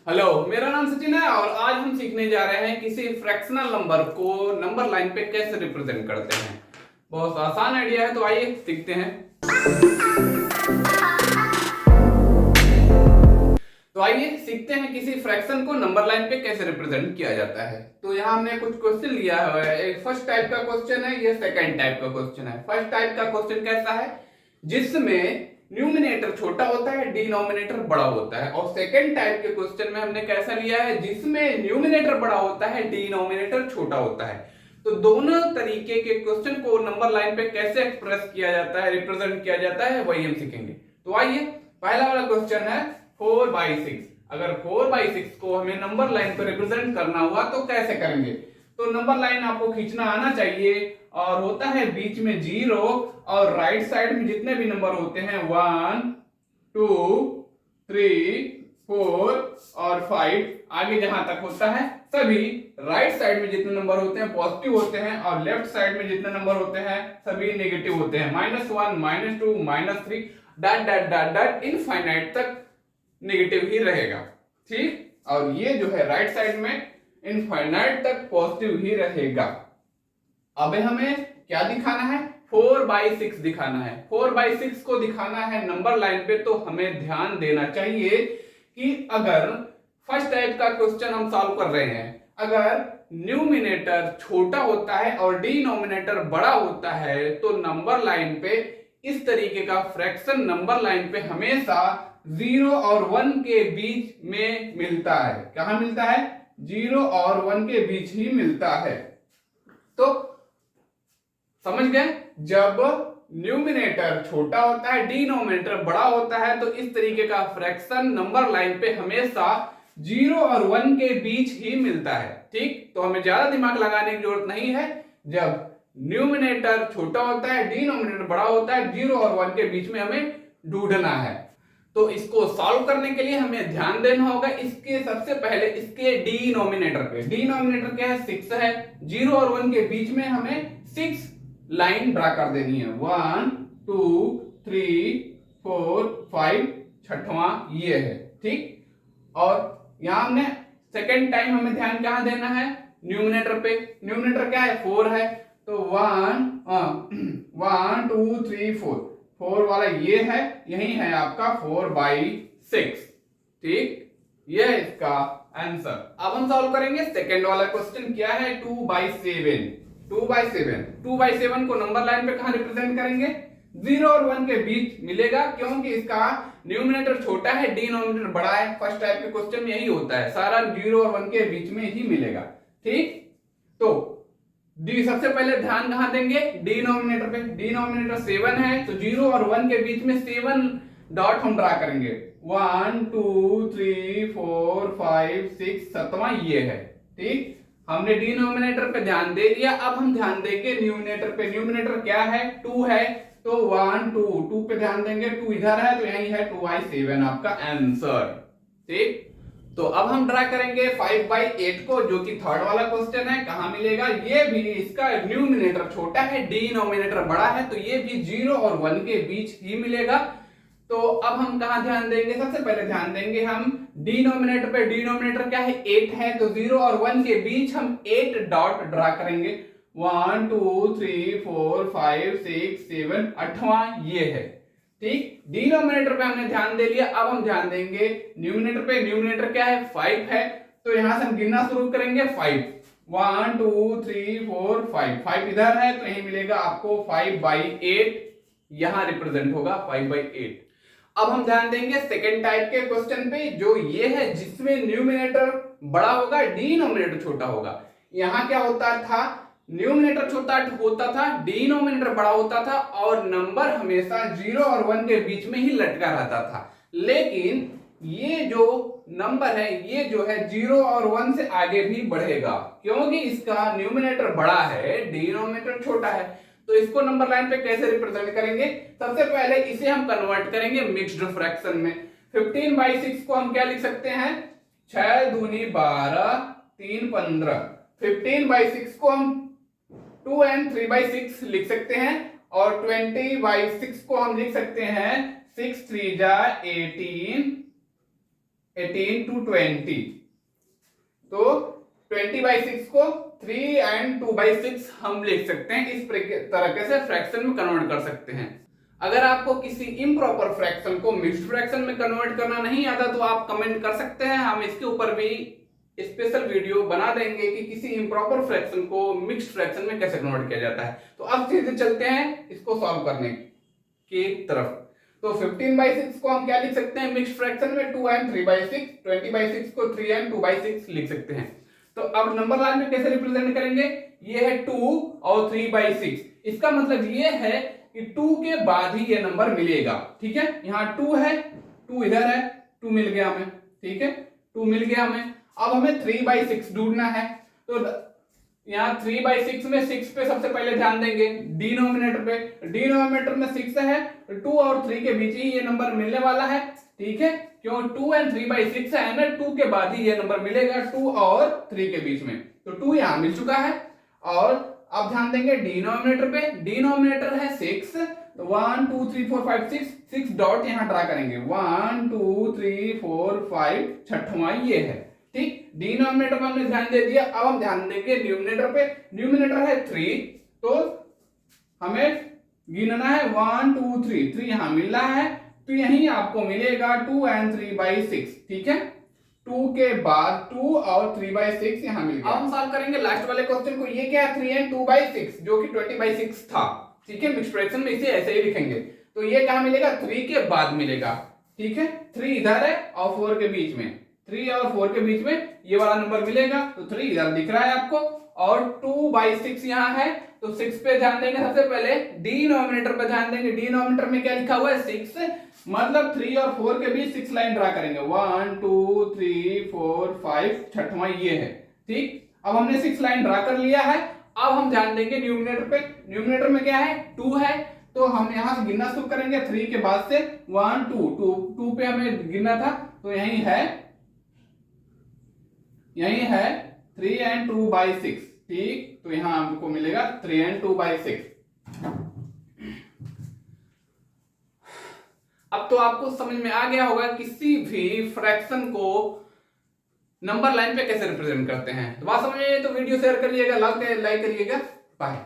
Hello, मेरा नाम सचिन है और आज हम सीखने जा रहे हैं किसी फ्रैक्शनल नंबर को नंबर लाइन पे कैसे रिप्रेजेंट करते हैं। बहुत आसान आइडिया है, तो आइए सीखते हैं। तो आइए सीखते हैं किसी फ्रैक्शन को नंबर लाइन पे कैसे रिप्रेजेंट किया जाता है। तो यहाँ हमने कुछ क्वेश्चन लिया हुआ है। एक फर्स्ट टाइप का क्वेश्चन है, ये सेकंड टाइप का क्वेश्चन है। फर्स्ट टाइप का क्वेश्चन कैसा है, जिसमें न्यूमिनेटर छोटा होता है, डिनोमिनेटर बड़ा होता है। और सेकंड टाइप के क्वेश्चन में हमने कैसा लिया है, जिसमें न्यूमिनेटर बड़ा होता है, डिनोमिनेटर छोटा होता है। तो दोनों तरीके के क्वेश्चन को नंबर लाइन पे कैसे एक्सप्रेस किया जाता है, रिप्रेजेंट किया जाता है, वही हम सीखेंगे। तो आइए, पहला वाला क्वेश्चन है 4/6। अगर 4/6 को हमें नंबर लाइन पर रिप्रेजेंट करना हुआ तो कैसे करेंगे। तो नंबर लाइन आपको खींचना आना चाहिए और होता है बीच में 0 और राइट साइड में जितने भी नंबर होते हैं 1 2 3 4 और 5 आगे जहां तक होता है सभी राइट साइड में जितने नंबर होते हैं पॉजिटिव होते हैं और लेफ्ट साइड में जितने नंबर होते हैं सभी नेगेटिव होते हैं। -1 -2 -3 dot dot dot dot infinite तक नेगेटिव ही रहेगा। ठीक, और ये जो है राइट साइड में इनफाइनाइट तक पॉजिटिव ही रहेगा। अब हमें क्या दिखाना है, 4/6 दिखाना है। 4/6 को दिखाना है नंबर लाइन पे, तो हमें ध्यान देना चाहिए कि अगर फर्स्ट टाइप का क्वेश्चन हम सॉल्व कर रहे हैं, अगर न्यूमिनेटर छोटा होता है और डिनोमिनेटर बड़ा होता है तो नंबर लाइन पे इस तरीके का फ्रैक्शन नंबर लाइन पे हमेशा 0 और 1 के बीच में मिलता है। कहां मिलता है, 0 और 1 के बीच ही मिलता है। तो समझ गए, जब न्यूमिनेटर छोटा होता है, डिनोमिनेटर बड़ा होता है, तो इस तरीके का फ्रैक्शन नंबर लाइन पे हमेशा 0 और 1 के बीच ही मिलता है। ठीक, तो हमें ज्यादा दिमाग लगाने की जरूरत नहीं है। जब न्यूमिनेटर छोटा होता है, डिनोमिनेटर बड़ा होता है, 0 और 1 के बीच में हमें ढूंढना है। तो इसको सॉल्व करने के लिए हमें ध्यान देना होगा इसके सबसे पहले इसके डिनोमिनेटर पे। डिनोमिनेटर क्या है, 6 है। 0 और 1 के बीच में हमें 6 लाइन ड्रा कर देनी है। 1 2 3 4 5 छठवां ये है। ठीक, और यहां हमने सेकेंड टाइम हमें ध्यान कहां देना है, न्यूमिनेटर पे। न्यूमिनेटर क्या है, 4 है, तो 1 2 3 4 वाला ये है, यही है आपका 4/6। ठीक, ये है इसका आंसर। अब हम सॉल्व करेंगे सेकेंड वाला क्वेश्चन। क्या है, 2/7। 2/7 को नंबर लाइन पे कहां रिप्रेजेंट करेंगे, 0 और 1 के बीच मिलेगा, क्योंकि इसका न्यूमिनेटर छोटा है, डिनोमिनेटर बड़ा है। फर्स्ट टाइप के क्वेश्चन में यही होता है, सारा 0 और 1 के बीच में ही मिलेगा। ठीक, तो सबसे पहले ध्यान कहां देंगे, डिनोमिनेटर पे। डिनोमिनेटर 7 है, तो 0 और 1 के बीच में 7 डॉट हम ड्रा करेंगे। 1 2 3 4 5 6 7वां ये है। ठीक, हमने डिनोमिनेटर पे ध्यान दे दिया। अब हम ध्यान देंगे न्यूमिनेटर पे। न्यूमिनेटर क्या है, 2 है, तो 1 2 पे ध्यान देंगे। 2 इधर है तो यही है 2/7 आपका आंसर। ठीक, तो अब हम ड्रा करेंगे 5/8 को, जो कि थर्ड वाला क्वेश्चन है। कहां मिलेगा, ये भी इसका न्यूमिनेटर छोटा है, डिनोमिनेटर बड़ा है, तो ये भी 0 और 1 के बीच ही मिलेगा। तो अब हम कहां ध्यान देंगे, सबसे पहले ध्यान देंगे हम डिनोमिनेटर पे। डिनोमिनेटर क्या है, 8 है, तो 0 और 1 के बीच हम 8 डॉट ड्रा करेंगे। 1 2 3 4 5 6 7 8वां ये है। ठीक, डिनोमिनेटर पे हमने ध्यान दे लिया। अब हम ध्यान देंगे न्यूमिनेटर पे। न्यूमिनेटर क्या है, 5 है, तो यहां से हम गिनना शुरू करेंगे। 5 1 2 3 4 5 इधर है, तो यही मिलेगा आपको 5/8, यहां रिप्रेजेंट होगा 5/8। अब हम ध्यान देंगे सेकेंड टाइप के क्वेश्चन पे, जो ये है जिसमें न्यूमिनेटर बड़ा होगा, डिनोमिनेटर छोटा होगा। यहां क्या होता था, न्यूमिनेटर छोटा होता था, डिनोमिनेटर बड़ा होता था, और नंबर हमेशा 0 और 1 के बीच में ही लटका रहता था। लेकिन ये जो नंबर है, ये जो है 0 और 1 से आगे भी बढ़ेगा, क्योंकि इसका न्यूमिनेटर बड़ा है, डिनोमिनेटर छोटा है। तो इसको नंबर लाइन पे कैसे रिप्रेजेंट करेंगे, सबसे पहले इसे हम कन्वर्ट करेंगे मिक्स्ड फ्रैक्शन में। 15/6 को हम क्या लिख सकते हैं, 6 दूनी 12 3 15। 15/6 को हम 2 and 3/6 लिख सकते हैं, और 20/6 को हम लिख सकते हैं 6 3 जा 18 18 to 20। तो 20/6 को 3 and 2/6 हम लिख सकते हैं। इस तरीके से फ्रैक्शन में कन्वर्ट कर सकते हैं। अगर आपको किसी इम्प्रॉपर फ्रैक्शन को मिक्स्ड फ्रैक्शन में कन्वर्ट करना नहीं आता तो आप कमेंट कर सकते हैं, हम इसके ऊपर भी स्पेशल वीडियो बना देंगे कि किसी इम्प्रॉपर फ्रैक्शन को मिक्स्ड फ्रैक्शन में कैसे कन्वर्ट किया जाता है। तो अब सीधे चलते हैं इसको सॉल्व करने की तरफ। तो 15/6 को हम क्या लिख सकते हैं मिक्स्ड फ्रैक्शन में 2 and 3/6, 20/6 को 3 and 2/6 लिख सकते हैं। तो अब नंबर लाइन में कैसे रिप्रेजेंट करेंगे, ये है 2 और 3/6। इसका मतलब ये है कि 2 के बाद ही ये नंबर मिलेगा। ठीक है, यहाँ 2 है, 2 इधर है, 2 मिल गया हमें। ठीक है, 2 मिल गया हमें। अब हमें 3/6 ढूंढना है। तो यहाँ 3/6 में 6 पे सबसे पहले ध्यान देंगे, डिनोमिनेटर पे। डिनोमिनेटर में 6 है, 2 और 3 के बीच ही ये नंबर मिलने वाला है। ठीक है, क्यों 2 and 3/6 है ना, 2 के बाद ही ये नंबर मिलेगा, 2 और 3 के बीच में। तो 2 यहाँ मिल चुका है। और अब ध्यान देंगे डिनोमिनेटर पे। डिनोमिनेटर है 6, तो 1 2 3 4 5 6 डॉट यहाँ ड्रा करेंगे, 1 2 3 4 5, छठवां ये है। ठीक, डिनोमिनेटर पे हमने ध्यान दे दिया। अब हम ध्यान देंगे न्यूमिनेटर पे। न्यूमिनेटर है 3, तो हमें गिनना है 1 2 3, 3 यहाँ मिल रहा है, तो यही आपको मिलेगा 2 and 3/6। ठीक है, 2 के बाद 2 और 3/6 यहाँ मिल गया। अब हम सॉल्व करेंगे लास्ट वाले क्वेश्चन को। ये क्या है 3 and 2/6, जो कि 20/6 था। ठीक है, मिक्स्ड फ्रैक्शन में इसे ऐसे ही लिखेंगे। तो ये कहाँ मिलेगा, 3 के बाद मिलेगा। ठीक है, 3 इधर है और 4 के बीच में, 3 और 4 के बीच में ये वाला नंबर मिलेगा। तो 3 इधर दिख रहा है आपको, और 2/6 यहाँ है। तो 6 पे ध्यान देंगे सबसे पहले, डिनोमिनेटर पे ध्यान देंगे। डिनोमिनेटर में क्या लिखा हुआ है 6, मतलब 3 और 4 के बीच 6 लाइन ड्रा करेंगे, 1 2 3 4 5, छठवां ये है। ठीक, अब हमने 6 लाइन ड्रा कर लिया है। अब हम ध्यान देंगे न्यूमिनेटर पे। न्यूमिनेटर में क्या है 2 है, तो हम यहां से गिनना शुरू करेंगे 3 के बाद से, 1 2 2 पे हमें गिनना था, तो यही है 3 and 2/6। ठीक, तो यहां हमको मिलेगा 3 and 2/6। अब तो आपको समझ में आ गया होगा किसी भी फ्रैक्शन को नंबर लाइन पे कैसे रिप्रेजेंट करते हैं। तो बात समझ में तो वीडियो शेयर करिएगा, लाइक करिएगा। बाय।